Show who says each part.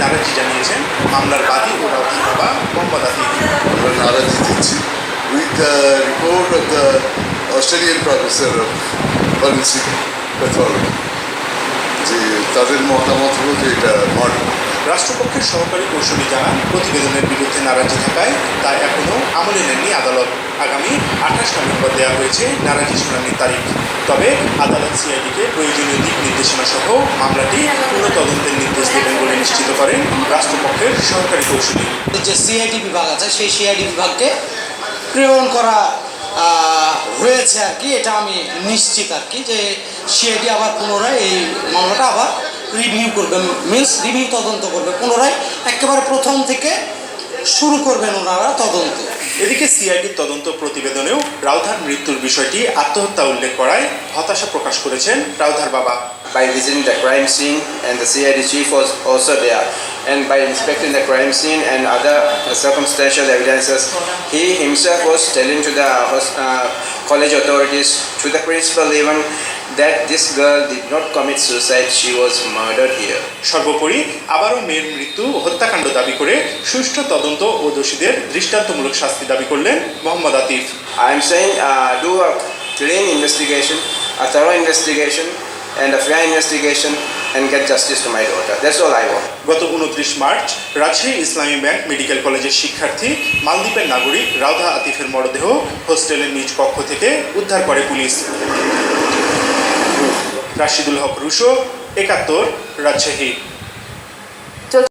Speaker 1: নারাজি জানিয়েছেন মামলার বাদী ও রাউতার বাবা মোহাম্মদ আতিফ।
Speaker 2: আমরা নারাজি দিচ্ছি with the report of the Australian professor of forensic pathology, যে তাদের মতামত হলো যে এটা মার্ডার।
Speaker 1: রাষ্ট্রপক্ষের সহকারী কৌঁসুলি জানান, প্রতিবেদনের বিরুদ্ধে নারাজি থাকায় তা এখনও আমলে নেননি আদালত। আগামী 28 নভেম্বর দেওয়া হয়েছে নারাজি শুনানির তারিখ। তবে আদালত সিআইডিকে প্রয়োজনীয় দিক নির্দেশনা সহ মামলাটি পুরো তদন্তের নির্দেশ দেবেন বলে নিশ্চিত করেন রাষ্ট্রপক্ষের সহকারী কৌঁসুলি।
Speaker 3: যে সিআইডি বিভাগ আছে সেই সিআইডি বিভাগকে প্রেরণ করা হয়েছে আর কি, এটা আমি নিশ্চিত আর কি যে সিআইডি আবার পুনরায় এই মামলাটা আবার রিভিউ করবে, রিভিউ তদন্ত করবে, পুনরায় একেবারে প্রথম থেকে শুরু করবেন ওনারা তদন্ত।
Speaker 1: এদিকে সিআইডির তদন্ত প্রতিবেদনেও রাউধার মৃত্যুর বিষয়টি আত্মহত্যা উল্লেখ করায় হতাশা প্রকাশ করেছেন রাউধার বাবা।
Speaker 4: By visiting the crime scene, and the CID chief was also there, and by inspecting the crime scene and other circumstantial evidences, he himself was telling to the college authorities, to the principal even, that this girl did not commit suicide, she was murdered here.
Speaker 1: সর্বোপরি আবারও মেয়ের মৃত্যু ও হত্যাকাণ্ড দাবি করে সুষ্ঠু তদন্ত ও দোষীদের দৃষ্টান্তমূলক শাস্তি দাবি করলেন Mohammad Atif.
Speaker 4: I am saying do a clean investigation, a thorough investigation and a fair investigation, and get justice to my daughter. That's all I want.
Speaker 1: গত 29 মার্চ রাজশাহী ইসলামী ব্যাংক মেডিকেল কলেজের শিক্ষার্থী মালদ্বীপের নাগরিক রাউধা আতিফের মরদেহ হোস্টেলের নিজ কক্ষ থেকে উদ্ধার করে পুলিশ। রাশিদুল হক রুশো, 71, রাজশাহী।